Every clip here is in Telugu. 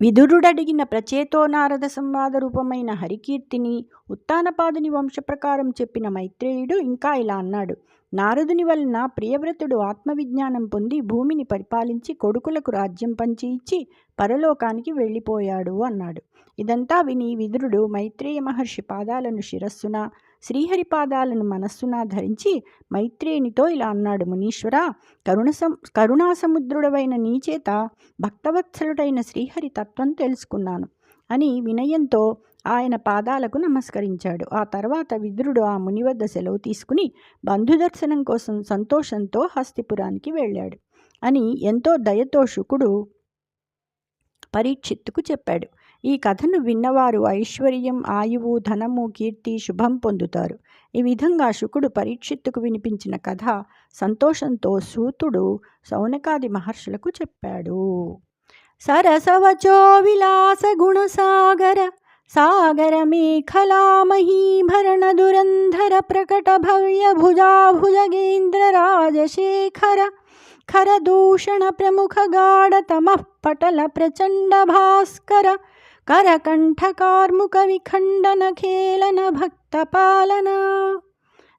విదురుడడిగిన ప్రచేతో నారద సంవాద రూపమైన హరికీర్తిని ఉత్తానపాదుని వంశప్రకారం చెప్పిన మైత్రేయుడు ఇంకా ఇలా అన్నాడు. నారదుని వలన ప్రియవ్రతుడు ఆత్మవిజ్ఞానం పొంది భూమిని పరిపాలించి కొడుకులకు రాజ్యం పంచి ఇచ్చి పరలోకానికి వెళ్ళిపోయాడు అన్నాడు. ఇదంతా విని విదురుడు మైత్రేయ మహర్షి పాదాలను శిరస్సున, శ్రీహరి పాదాలను మనస్సున ధరించి మైత్రేయునితో ఇలా అన్నాడు. మునీశ్వరా, కరుణాసముద్రుడవైన నీచేత భక్తవత్సలుడైన శ్రీహరి తత్వం తెలుసుకున్నాను అని వినయంతో ఆయన పాదాలకు నమస్కరించాడు. ఆ తర్వాత విదురుడు ఆ ముని వద్ద సెలవు తీసుకుని బంధుదర్శనం కోసం సంతోషంతో హస్తిపురానికి వెళ్ళాడు అని ఎంతో దయతో శుకుడు పరీక్షిత్తుకు చెప్పాడు. ఈ కథను విన్నవారు ఐశ్వర్యం, ఆయువు, ధనము, కీర్తి, శుభం పొందుతారు. ఈ విధంగా శుకుడు పరీక్షిత్తుకు వినిపించిన కథ సంతోషంతో సూతుడు శౌనకాది మహర్షులకు చెప్పాడు. సరసవచో విలాస గుణసాగర సాగర మేఖలా మహీభరణ దురంధర ప్రకట భవ్య భుజాభుజగేంద్ర రాజశేఖర ఖరదూషణ ప్రముఖ గాఢతమః పటల ప్రచండ భాస్కర కరకంఠ కార్ముక విఖండన ఖేళన భక్త పాలన.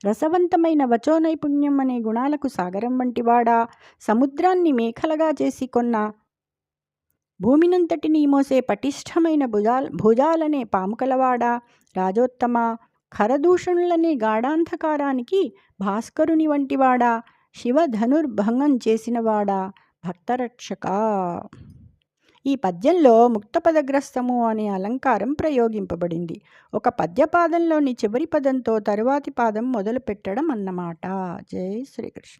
రసవంతమైన వచోనైపుణ్యం అనే గుణాలకు సాగరం వంటివాడా, సముద్రాన్ని మేఖలగా చేసి కొన్న భూమినంతటినీ మోసే పటిష్టమైన భుజాలనే పాముకలవాడా, రాజోత్తమ, ఖరదూషణులనే గాఢాంధకారానికి భాస్కరుని వంటివాడా, శివధనుర్భంగం చేసినవాడా, భక్తరక్షక. ఈ పద్యంలో ముక్తపదగ్రస్తము అనే అలంకారం ప్రయోగింపబడింది. ఒక పద్యపాదంలోని చివరి పదంతో తరువాతి పాదం మొదలు పెట్టడం అన్నమాట. జై శ్రీకృష్ణ.